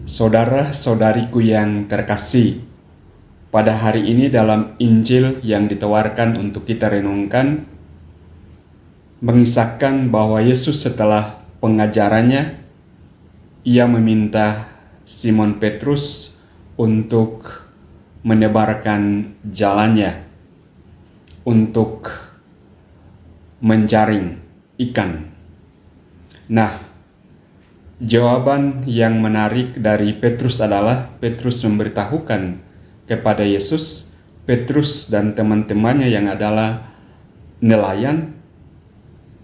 Saudara-saudariku yang terkasih, pada hari ini dalam Injil yang ditawarkan untuk kita renungkan, mengisahkan bahwa Yesus setelah pengajarannya, ia meminta Simon Petrus untuk menebarkan jalannya untuk menjaring ikan. Nah, jawaban yang menarik dari Petrus adalah Petrus memberitahukan kepada Yesus, Petrus dan teman-temannya yang adalah nelayan,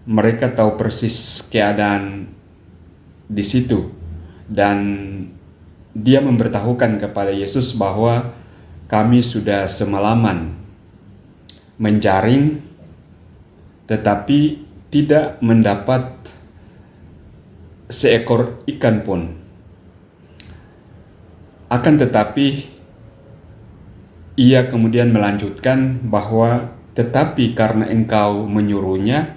mereka tahu persis keadaan di situ, dan dia memberitahukan kepada Yesus bahwa kami sudah semalaman menjaring tetapi tidak mendapat seekor ikan pun. Akan tetapi ia kemudian melanjutkan bahwa tetapi karena engkau menyuruhnya,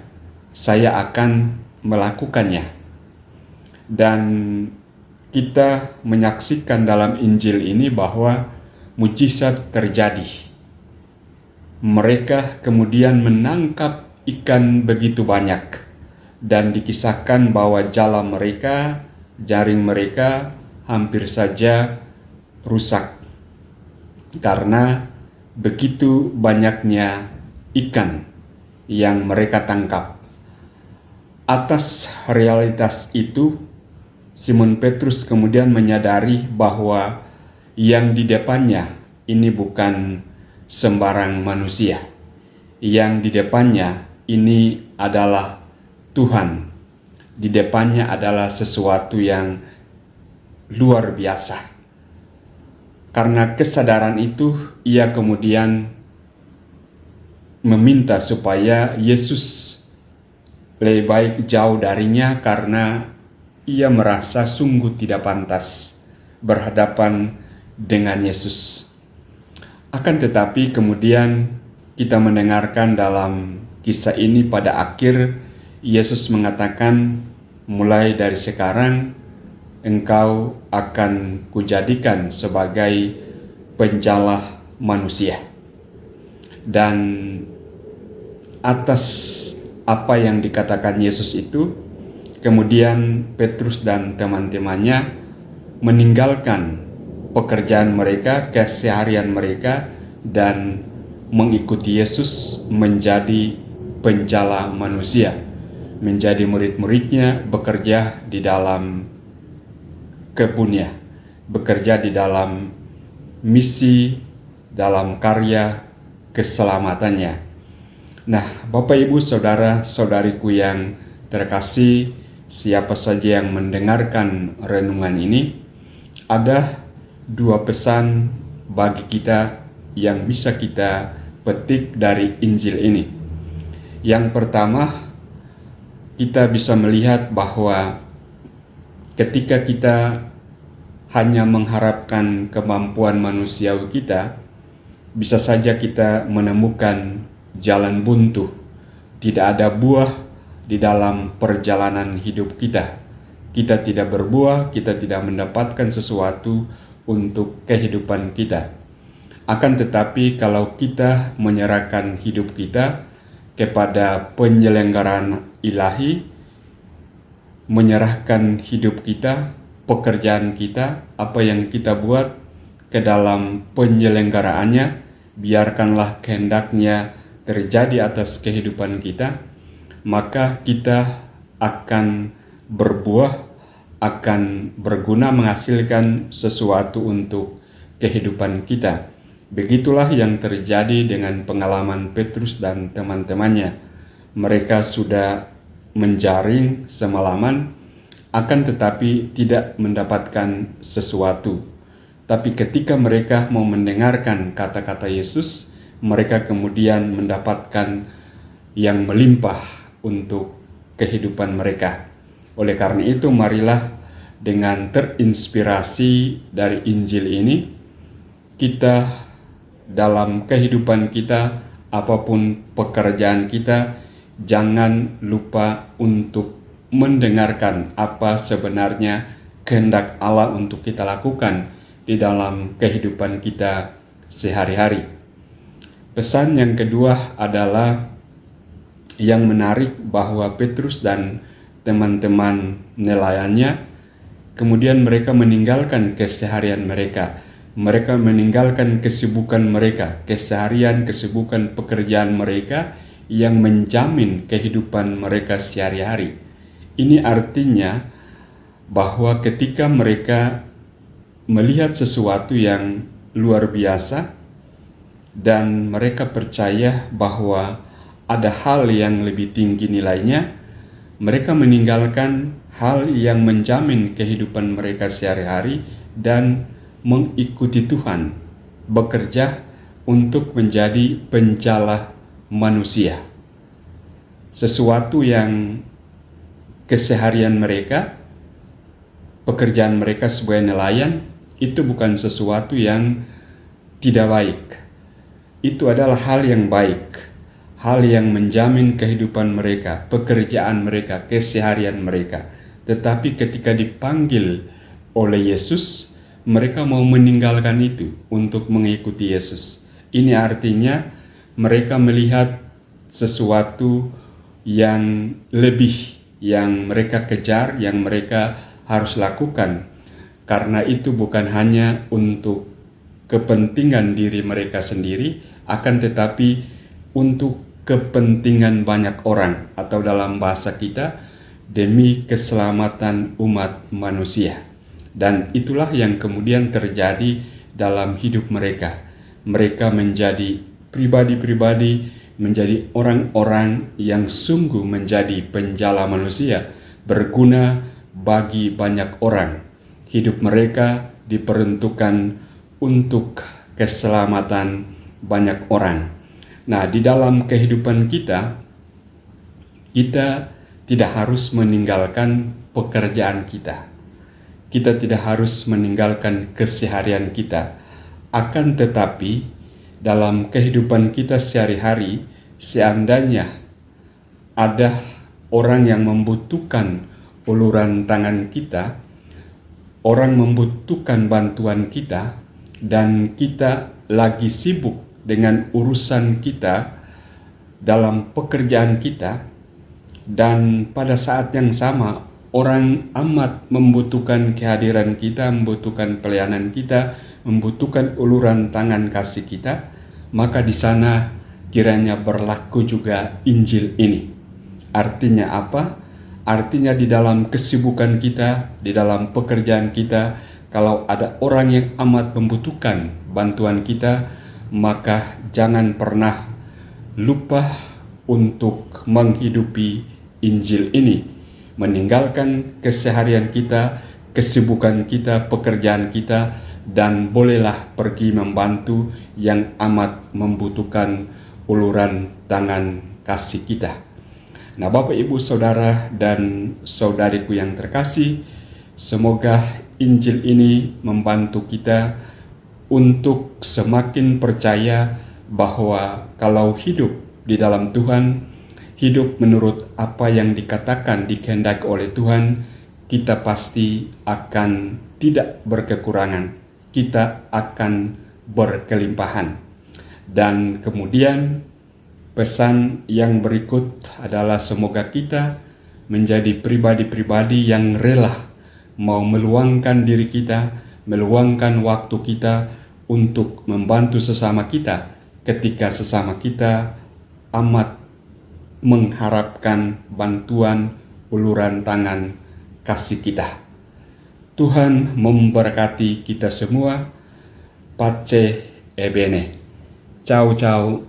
saya akan melakukannya. Dan kita menyaksikan dalam Injil ini bahwa mujizat terjadi. Mereka kemudian menangkap ikan begitu banyak, dan dikisahkan bahwa jaring mereka hampir saja rusak karena begitu banyaknya ikan yang mereka tangkap. Atas realitas itu, Simon Petrus kemudian menyadari bahwa yang di depannya ini bukan sembarang manusia. Yang di depannya ini adalah Tuhan. Di depannya adalah sesuatu yang luar biasa. Karena kesadaran itu, ia kemudian meminta supaya Yesus lebih baik jauh darinya karena ia merasa sungguh tidak pantas berhadapan dengan Yesus. Akan tetapi kemudian kita mendengarkan dalam kisah ini pada akhir Yesus mengatakan, mulai dari sekarang engkau akan kujadikan sebagai penjala manusia. Dan atas apa yang dikatakan Yesus itu, kemudian Petrus dan teman-temannya meninggalkan pekerjaan mereka, keseharian mereka, dan mengikuti Yesus menjadi penjala manusia, menjadi murid-muridnya, bekerja di dalam kebunnya, bekerja di dalam misi, dalam karya keselamatannya. Nah, Bapak Ibu Saudara-saudariku yang terkasih, siapa saja yang mendengarkan renungan ini, ada dua pesan bagi kita yang bisa kita petik dari Injil ini. Yang pertama, kita bisa melihat bahwa ketika kita hanya mengharapkan kemampuan manusiawi kita, bisa saja kita menemukan jalan buntu. Tidak ada buah di dalam perjalanan hidup kita. Kita tidak berbuah, kita tidak mendapatkan sesuatu untuk kehidupan kita. Akan tetapi kalau kita menyerahkan hidup kita kepada penyelenggaraan ilahi, menyerahkan hidup kita, pekerjaan kita, apa yang kita buat ke dalam penyelenggaraannya, biarkanlah kehendaknya terjadi atas kehidupan kita, maka kita akan berbuah, akan berguna menghasilkan sesuatu untuk kehidupan kita. Begitulah yang terjadi dengan pengalaman Petrus dan teman-temannya. Mereka sudah menjaring semalaman, akan tetapi tidak mendapatkan sesuatu. Tapi ketika mereka mau mendengarkan kata-kata Yesus, mereka kemudian mendapatkan yang melimpah untuk kehidupan mereka. Oleh karena itu, marilah dengan terinspirasi dari Injil ini, kita dalam kehidupan kita, apapun pekerjaan kita, jangan lupa untuk mendengarkan apa sebenarnya kehendak Allah untuk kita lakukan di dalam kehidupan kita sehari-hari. Pesan yang kedua adalah yang menarik bahwa Petrus dan teman-teman nelayannya kemudian mereka meninggalkan keseharian mereka. Mereka meninggalkan kesibukan mereka, keseharian, kesibukan pekerjaan mereka yang menjamin kehidupan mereka sehari-hari. Ini artinya bahwa ketika mereka melihat sesuatu yang luar biasa dan mereka percaya bahwa ada hal yang lebih tinggi nilainya, mereka meninggalkan hal yang menjamin kehidupan mereka sehari-hari dan mengikuti Tuhan, bekerja untuk menjadi penjala manusia. Sesuatu yang keseharian mereka, pekerjaan mereka sebagai nelayan, itu bukan sesuatu yang tidak baik. Itu adalah hal yang baik, hal yang menjamin kehidupan mereka, pekerjaan mereka, keseharian mereka. Tetapi ketika dipanggil oleh Yesus, mereka mau meninggalkan itu untuk mengikuti Yesus. Ini artinya mereka melihat sesuatu yang lebih, yang mereka kejar, yang mereka harus lakukan. Karena itu bukan hanya untuk kepentingan diri mereka sendiri, akan tetapi untuk kepentingan banyak orang, atau dalam bahasa kita, demi keselamatan umat manusia. Dan itulah yang kemudian terjadi dalam hidup mereka. Mereka menjadi pribadi-pribadi, menjadi orang-orang yang sungguh menjadi penjala manusia, berguna bagi banyak orang. Hidup mereka diperuntukkan untuk keselamatan banyak orang. Nah, di dalam kehidupan kita tidak harus meninggalkan pekerjaan kita. Kita tidak harus meninggalkan keseharian kita. Akan tetapi, dalam kehidupan kita sehari-hari, seandainya ada orang yang membutuhkan uluran tangan kita, orang membutuhkan bantuan kita, dan kita lagi sibuk dengan urusan kita dalam pekerjaan kita, dan pada saat yang sama orang amat membutuhkan kehadiran kita, membutuhkan pelayanan kita, membutuhkan uluran tangan kasih kita, maka di sana kiranya berlaku juga Injil ini. Artinya apa? Artinya di dalam kesibukan kita, di dalam pekerjaan kita, kalau ada orang yang amat membutuhkan bantuan kita, maka jangan pernah lupa untuk menghidupi Injil ini. Meninggalkan keseharian kita, kesibukan kita, pekerjaan kita, dan bolehlah pergi membantu yang amat membutuhkan uluran tangan kasih kita. Nah, Bapak, Ibu, Saudara, dan saudariku yang terkasih, semoga Injil ini membantu kita untuk semakin percaya bahwa kalau hidup di dalam Tuhan, hidup menurut apa yang dikatakan, dikehendaki oleh Tuhan, kita pasti akan tidak berkekurangan, kita akan berkelimpahan. Dan kemudian pesan yang berikut adalah semoga kita menjadi pribadi-pribadi yang rela mau meluangkan diri kita, meluangkan waktu kita untuk membantu sesama kita ketika sesama kita amat mengharapkan bantuan uluran tangan kasih kita. Tuhan memberkati kita semua. Pace e bene. Ciao ciao.